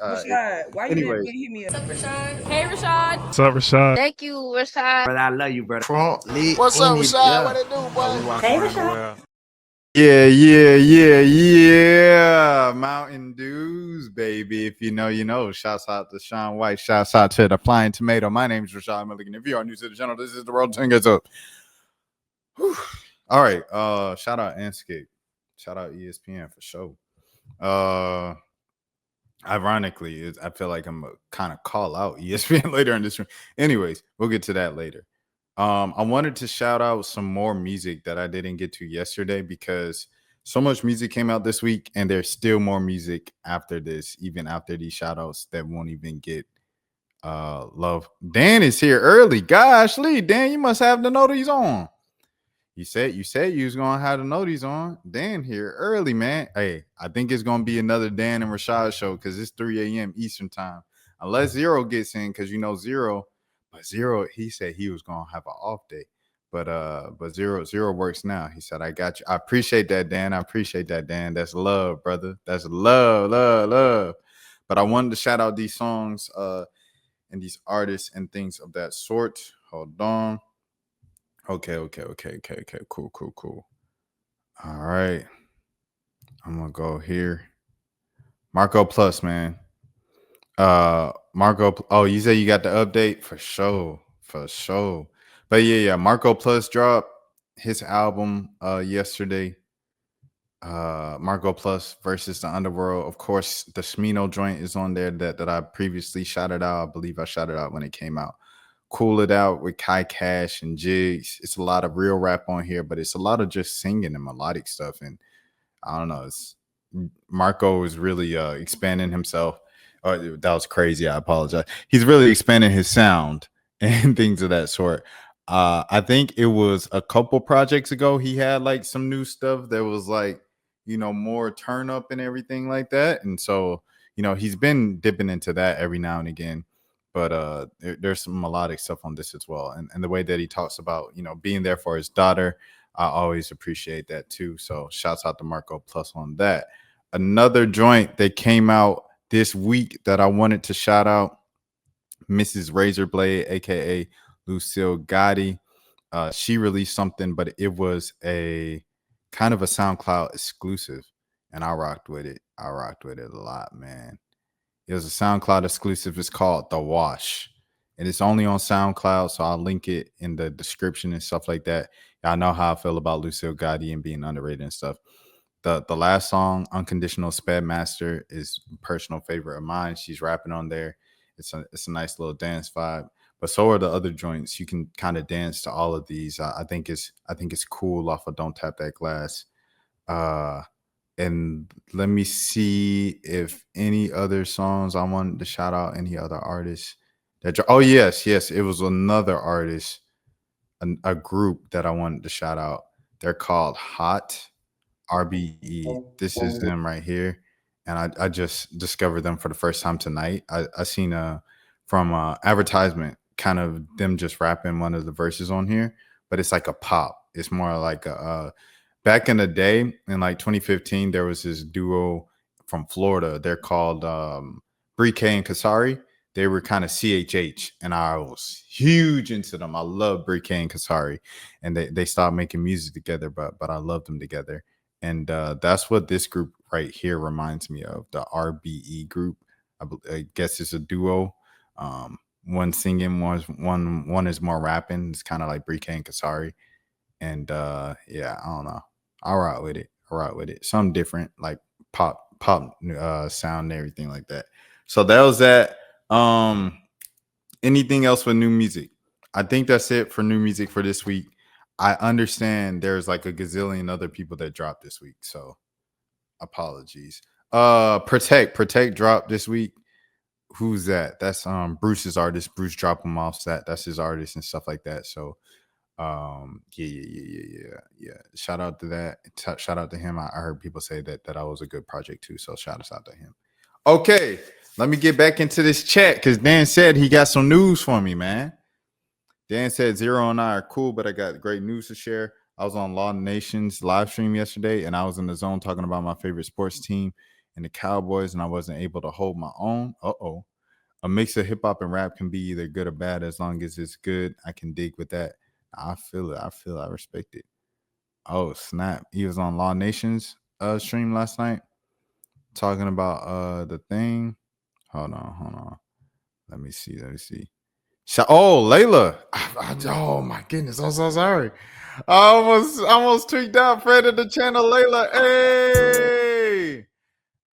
Rashad, why you didn't Anyways, hit me up? Hey, Rashad. What's up, Rashad? Thank you, Rashad. brother, I love you, brother. Trump lit. What's up, Any, Rashad? What it do, Oh, we boy? walking around the well. Yeah. Mountain Dews, baby. If you know, you know. Shouts out to Sean White. Shouts out to the Flying Tomato. My name is Rashad Milligan. If you are new to the channel, this is the World 10 Gets Up. Whew. All right. Shout out Anscape. Shout out ESPN for sure. Ironically, I feel like I'm kind of call out ESPN later in this room. Anyways, we'll get to that later. I wanted to shout out some more music that I didn't get to yesterday because so much music came out this week, and there's still more music after this, even after these shout outs that won't even get love. Dan is here early. Gosh, Lee, Dan, you must have the notice on. You said you was gonna have the notice on. Dan here early, man. Hey, I think it's gonna be another Dan and Rashad show because it's 3 a.m. Eastern time. Unless Zero gets in, because you know Zero. But Zero, he said he was gonna have an off day. But Zero works now. He said, I got you. I appreciate that, Dan. I appreciate that, Dan. That's love, brother. That's love. But I wanted to shout out these songs and these artists and things of that sort. Hold on. Okay. Cool. All right. I'm gonna go here. Marco Plus, man. Marco. Oh, you say you got the update for sure. But yeah. Marco Plus dropped his album yesterday. Marco Plus versus the Underworld. Of course, the Smino joint is on there that I previously shouted out. I believe I shouted out when it came out. Cool It Out with Kai Cash and Jigs. It's a lot of real rap on here, but it's a lot of just singing and melodic stuff. And I don't know. Marco is really expanding himself. Oh, that was crazy. I apologize. He's really expanding his sound and things of that sort. I think it was a couple projects ago he had like some new stuff that was like, more turn up and everything like that. And so, he's been dipping into that every now and again. But there's some melodic stuff on this as well. And the way that he talks about, being there for his daughter, I always appreciate that too. So shouts out to Marco Plus on that. Another joint that came out this week that I wanted to shout out, Mrs. Razorblade, aka Lucille Ghatti. She released something, but it was a kind of a SoundCloud exclusive, and I rocked with it. I rocked with it a lot, man. It was a SoundCloud exclusive. It's called The Wash, and it's only on SoundCloud, so I'll link it in the description and stuff like that. Y'all know how I feel about Lucille Ghatti and being underrated and stuff. The last song, Unconditional Sped Master, is a personal favorite of mine. She's rapping on there. It's a nice little dance vibe. But so are the other joints. You can kind of dance to all of these. I think it's cool off of Don't Tap That Glass. And let me see if any other songs I wanted to shout out, any other artists. Oh, yes. It was another artist, a group that I wanted to shout out. They're called Hot RBE. This is them right here. And I just discovered them for the first time tonight. I seen from advertisement, kind of them just rapping one of the verses on here, but it's like a pop. It's more like a back in the day in like 2015, there was this duo from Florida. They're called Brike and Kasari. They were kind of CHH, and I was huge into them. I love Brike and Kasari, and they stopped making music together, but I love them together. And that's what this group right here reminds me of, the RBE group. I guess it's a duo. One singing, one is more rapping. It's kind of like Brike and Kasari. And yeah, I don't know. I'll rock with it. Something different, like pop sound and everything like that. So that was that. Anything else with new music? I think that's it for new music for this week. I understand there's like a gazillion other people that dropped this week, so apologies. Protect dropped this week. Who's that? That's Bruce's artist. Bruce dropped him off that. That's his artist and stuff like that. So yeah. Shout out to that. Shout out to him. I heard people say that I was a good project too. So shout us out to him. Okay, let me get back into this chat because Dan said he got some news for me, man. Dan said Zero and I are cool, but I got great news to share. I was on Law Nation's live stream yesterday, and I was in the zone talking about my favorite sports team, and the Cowboys, and I wasn't able to hold my own. A mix of hip hop and rap can be either good or bad. As long as it's good, I can dig with that. I feel it. I respect it. Oh snap! He was on Law Nation's stream last night talking about the thing. Hold on. Let me see. Oh, Layla. Oh my goodness, I'm so sorry. I almost tweaked out. Friend of the channel, Layla. Hey,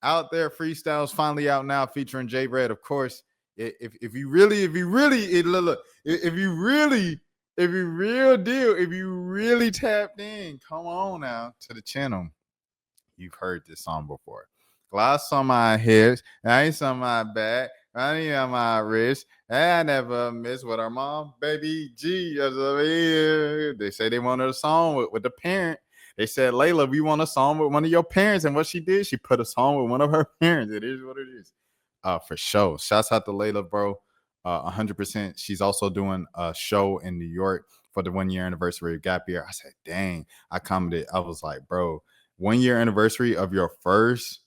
out there, freestyles finally out now, featuring J Red, of course. If you really, look, if you really, if you real deal, if you really tapped in, come on now to the channel. You've heard this song before. Glass on my hips, ice on my back, honey on my wrist. I never miss with our mom, baby G. They say they wanted a song with the parent. They said, Layla, we want a song with one of your parents. And what she did, she put a song with one of her parents. It is what it is. For sure. Shouts out to Layla, bro. 100%. She's also doing a show in New York for the 1 year anniversary of Gap Year. I said, dang. I commented. I was like, bro, 1 year anniversary of your first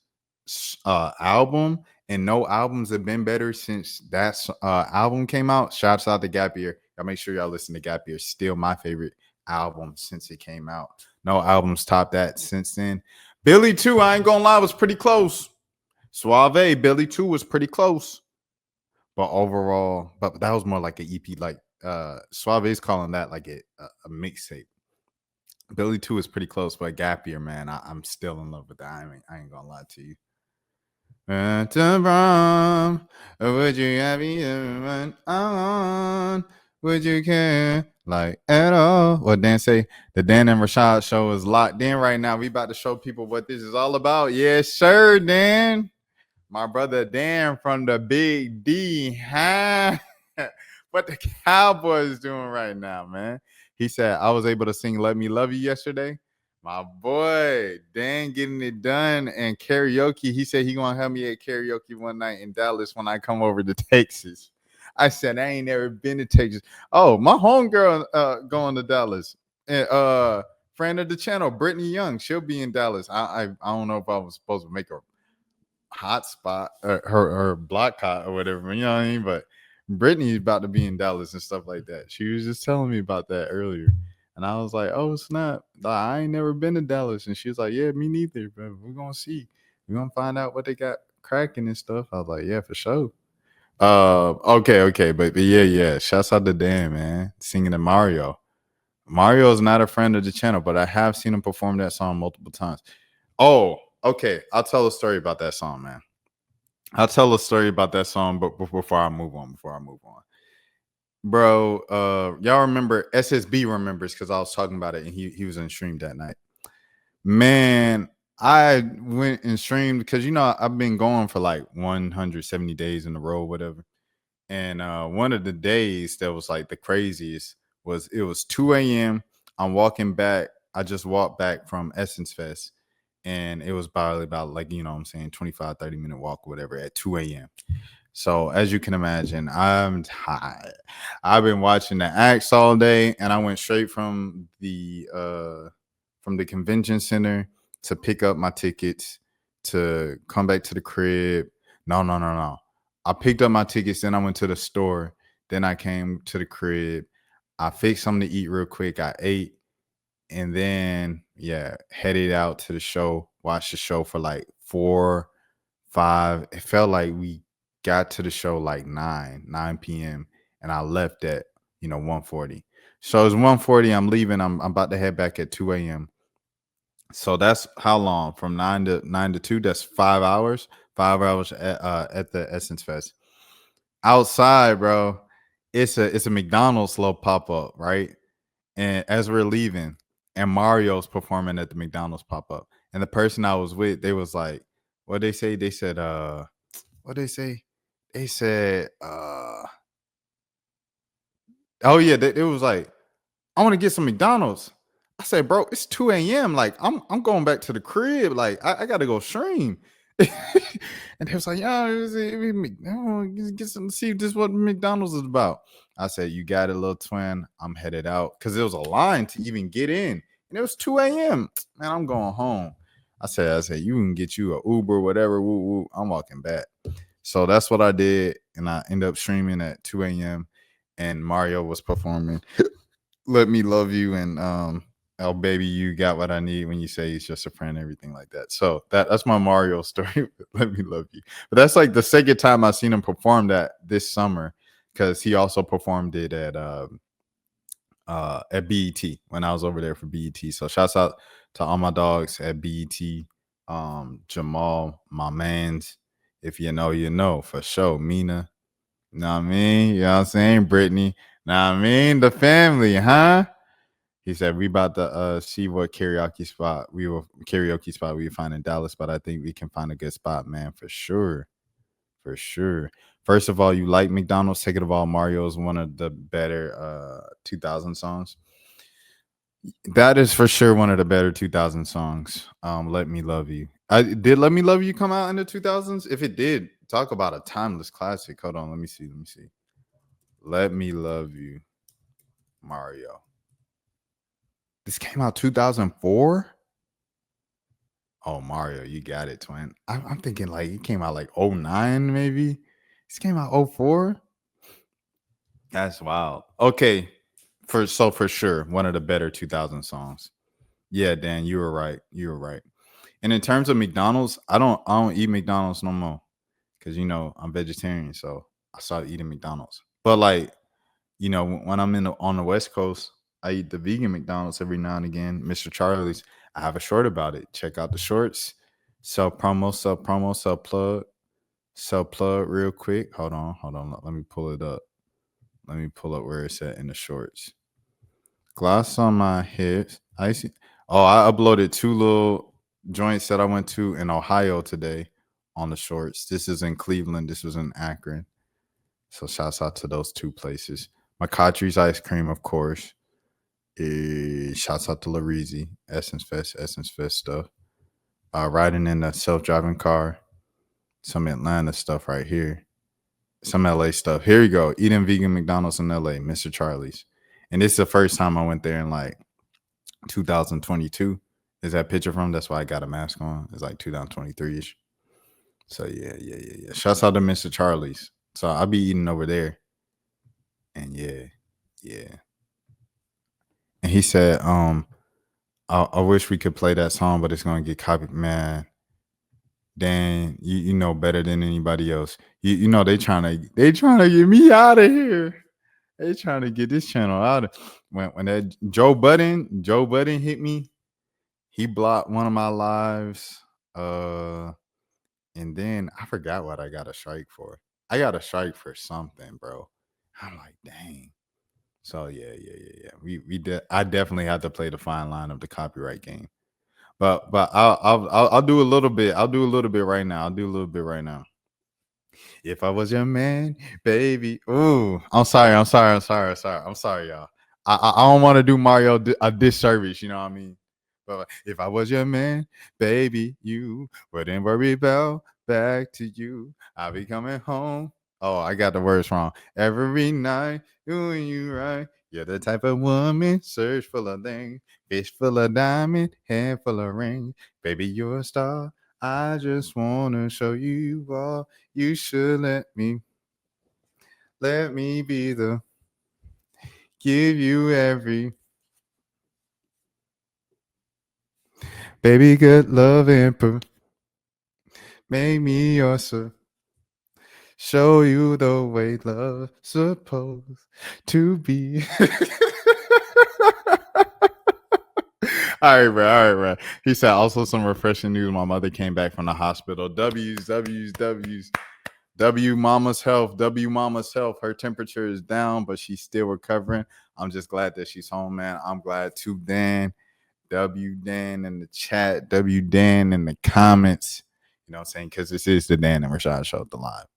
album, and no albums have been better since that album came out. Shouts out to Gap Year. Y'all make sure y'all listen to Gap Year. Still my favorite album since it came out. No albums top that since then. Billy 2, I ain't gonna lie, was pretty close. Suave, Billy 2 was pretty close. But overall, but that was more like an EP. Like Suave's calling that like a mixtape. Billy 2 is pretty close, but Gap Year, man, I'm still in love with that. I ain't gonna lie to you. Would you have me on? Would you care like at all? What Dan say? The Dan and Rashad show is locked in right now. We about to show people what this is all about. Yes, sir, Dan. My brother Dan from the Big D. Huh? What the Cowboys doing right now, man? He said, I was able to sing Let Me Love You yesterday. My boy, Dan getting it done and karaoke. He said he gonna have me at karaoke one night in Dallas when I come over to Texas. I said, I ain't never been to Texas. Oh, my homegirl going to Dallas. And friend of the channel, Brittany Young, she'll be in Dallas. I don't know if I was supposed to make a hotspot her block hot or whatever, you know what I mean? But Brittany's about to be in Dallas and stuff like that. She was just telling me about that earlier. And I was like, oh snap. I ain't never been to Dallas. And she was like, yeah, me neither, but we're gonna see. We're gonna find out what they got cracking and stuff. I was like, yeah, for sure. Okay, but yeah. Shouts out to Dan, man. Singing to Mario. Mario is not a friend of the channel, but I have seen him perform that song multiple times. Oh, okay. I'll tell a story about that song, man. I'll tell a story about that song, but before I move on, bro, y'all remember SSB remembers because I was talking about it and he was in stream that night. Man, I went and streamed because I've been going for like 170 days in a row, whatever. And one of the days that was like the craziest was it was 2 a.m. I'm walking back. I just walked back from Essence Fest. And it was probably about like, what I'm saying, 25, 30-minute walk or whatever at 2 a.m. So as you can imagine, I'm tired. I've been watching the acts all day, and I went straight from the convention center to pick up my tickets to come back to the crib. No. I picked up my tickets, then I went to the store. Then I came to the crib. I fixed something to eat real quick. I ate. And then, headed out to the show, watched the show for like 4, 5. It felt like we got to the show like 9 p.m. And I left at, 1:40. So it's 1:40. I'm leaving. I'm about to head back at 2 a.m. So that's how long? From 9 to 2. That's 5 hours. 5 hours at the Essence Fest. Outside, bro, it's a McDonald's little pop-up, right? And as we're leaving, and Mario's performing at the McDonald's pop-up. And the person I was with, they was like, what they say? They said, what they say? They said, oh yeah, it was like, I want to get some McDonald's. I said, bro, it's 2 a.m. Like, I'm going back to the crib. Like, I gotta go stream. And they was like, get some, see this is what McDonald's is about. I said, you got it, little twin. I'm headed out because there was a line to even get in, and it was 2 a.m. Man, I'm going home. I said, you can get you a Uber, whatever. Woo, woo. I'm walking back. So that's what I did, and I ended up streaming at 2 a.m. and Mario was performing "Let Me Love You" and "Oh Baby, You Got What I Need When You Say He's Just a Friend," everything like that. So that's my Mario story. "Let Me Love You," but that's like the second time I've seen him perform that this summer because he also performed it at BET when I was over there for BET. So shouts out to all my dogs at BET. Jamal, my mans. If you know, you know for sure. Mina, know what I mean? You know what I'm saying? Brittany, know what I mean? The family, huh? He said we about to see what karaoke spot we find in Dallas, but I think we can find a good spot, man, for sure. For sure. First of all, you like McDonald's. Second of all, Mario is one of the better 2000 songs. That is for sure one of the better 2000 songs. Let Me Love You. I did Let Me Love You come out in the 2000s? If it did, talk about a timeless classic. Hold on, let me see. Let me see. Let Me Love You, Mario. This came out 2004? Oh, Mario, you got it, twin. I'm thinking like it came out like '09, maybe. This came out '04. That's wild. Okay. For sure, one of the better 2000 songs. Yeah, Dan, you were right. You were right. And in terms of McDonald's, I don't eat McDonald's no more because I'm vegetarian, so I started eating McDonald's. But like when I'm on the West Coast, I eat the vegan McDonald's every now and again. Mr. Charlie's. I have a short about it. Check out the shorts. Sell plug real quick. Hold on. Let me pull it up. Let me pull up where it's at in the shorts. Gloss on my hips. Icy. Oh, I uploaded two little joints that I went to in Ohio today on the shorts. This is in Cleveland. This was in Akron. So shouts out to those two places. McCautry's ice cream, of course. Shouts out to Larizi. Essence Fest stuff. Riding in a self-driving car. Some Atlanta stuff right here. Some LA stuff. Here you go. Eating vegan McDonald's in LA, Mr. Charlie's. And this is the first time I went there in like 2022 is that picture from. That's why I got a mask on. It's like 2023 ish. So yeah. Shouts out to Mr. Charlie's. So I'll be eating over there. And yeah. And he said, I wish we could play that song, but it's gonna get copied. Man, Dan, you know better than anybody else. You know they trying to get me out of here. They trying to get this channel out of when that Joe Budden hit me. He blocked one of my lives. And then I forgot what I got a strike for. I got a strike for something, bro. I'm like, dang. So yeah. We did. I definitely had to play the fine line of the copyright game. But I'll do a little bit. I'll do a little bit right now. I'll do a little bit right now. If I was your man, baby. Ooh, I'm sorry, y'all. I don't want to do Mario a disservice. You know what I mean? But if I was your man, baby, you wouldn't worry about back to you. I'll be coming home. Oh, I got the words wrong. Every night, doing you right. You're the type of woman, search full of things, fish full of diamond, head full of ring. Baby, you're a star. I just wanna show you all. You should let me be the give you every baby good love and make me your sir. Show you the way love's supposed to be. All right, bro. He said also some refreshing news. My mother came back from the hospital. W's. W Mama's health. W Mama's health. Her temperature is down, but she's still recovering. I'm just glad that she's home, man. I'm glad too, Dan. W Dan in the chat. W Dan in the comments. You know what I'm saying? Because this is the Dan and Rashad show at the live.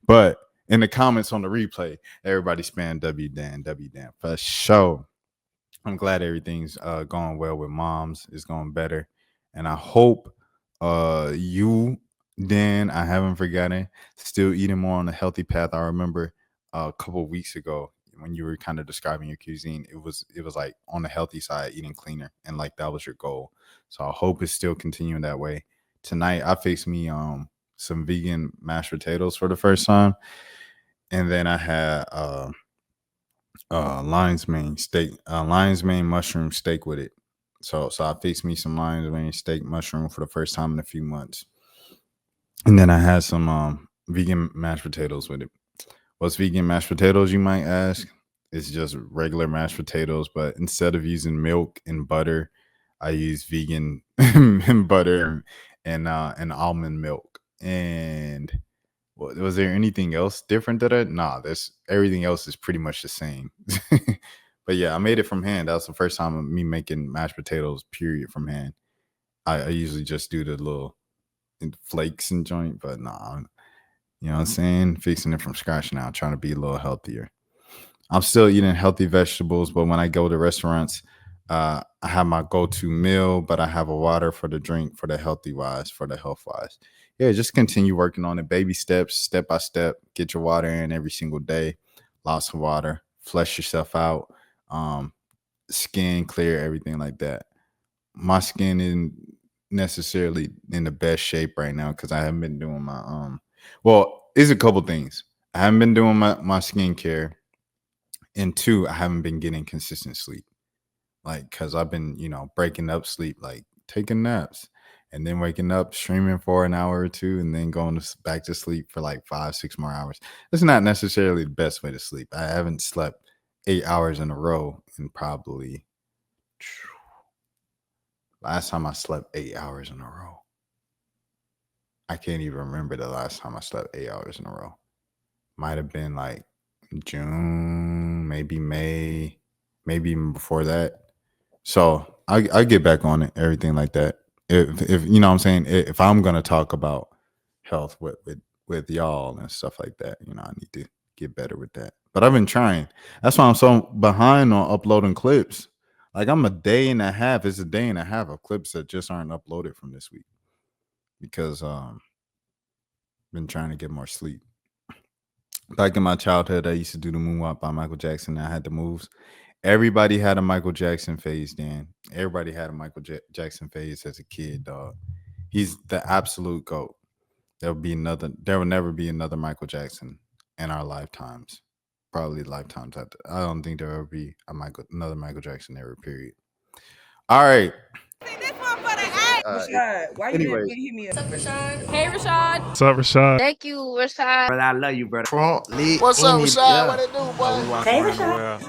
But in the comments on the replay, everybody spam W Dan for sure. I'm glad everything's going well with moms. It's going better. And I hope you, Dan, I haven't forgotten, still eating more on a healthy path. I remember a couple of weeks ago, when you were kind of describing your cuisine, it was like on the healthy side, eating cleaner, and like that was your goal. So I hope it's still continuing that way. Tonight I fixed me some vegan mashed potatoes for the first time, and then I had lion's mane mushroom steak with it. So I fixed me some lion's mane steak mushroom for the first time in a few months. And then I had some vegan mashed potatoes with it. What's vegan mashed potatoes, you might ask? It's just regular mashed potatoes, but instead of using milk and butter, I use vegan butter and almond milk. And was there anything else different that Nah, there's everything else is pretty much the same. But yeah, I made it from hand. That was the first time of me making mashed potatoes, period, from hand. I usually just do the little flakes and joint, but nah, you know what I'm saying? Fixing it from scratch now, trying to be a little healthier. I'm still eating healthy vegetables, but when I go to restaurants, I have my go-to meal, but I have a water for the drink, for the healthy wise, for the health wise. Yeah, just continue working on it, baby steps, step by step. Get your water in every single day, lots of water, flush yourself out, skin clear, everything like that. My skin isn't necessarily in the best shape right now because I haven't been doing my well, it's a couple things. I haven't been doing my skincare, and two, I haven't been getting consistent sleep. Like, cause I've been, breaking up sleep, like taking naps, and then waking up, streaming for an hour or two, and then going back to sleep for like 5, 6 more hours. It's not necessarily the best way to sleep. I haven't slept 8 hours in a row in probably last time I slept 8 hours in a row. I can't even remember the last time I slept 8 hours in a row. Might have been like June, maybe May, maybe even before that. So I get back on it, everything like that. If you know what I'm saying, if I'm gonna talk about health with y'all and stuff like that, I need to get better with that. But I've been trying. That's why I'm so behind on uploading clips. Like I'm a day and a half. It's a day and a half of clips that just aren't uploaded from this week because been trying to get more sleep. Back in my childhood, I used to do the moonwalk by Michael Jackson. I had the moves. Everybody had a Michael Jackson phase, Dan. Everybody had a Michael Jackson phase as a kid, dog. He's the absolute GOAT. There will never be another Michael Jackson in our lifetimes. Probably lifetimes after. I don't think there will ever be another Michael Jackson ever, period. All right. Rashad, why you didn't hit me up? What's up, Rashad? Hey, Rashad. What's up, Rashad? Thank you, Rashad. Brother, I love you, brother. What's up, Rashad? What it do, boy? Hey, Rashad.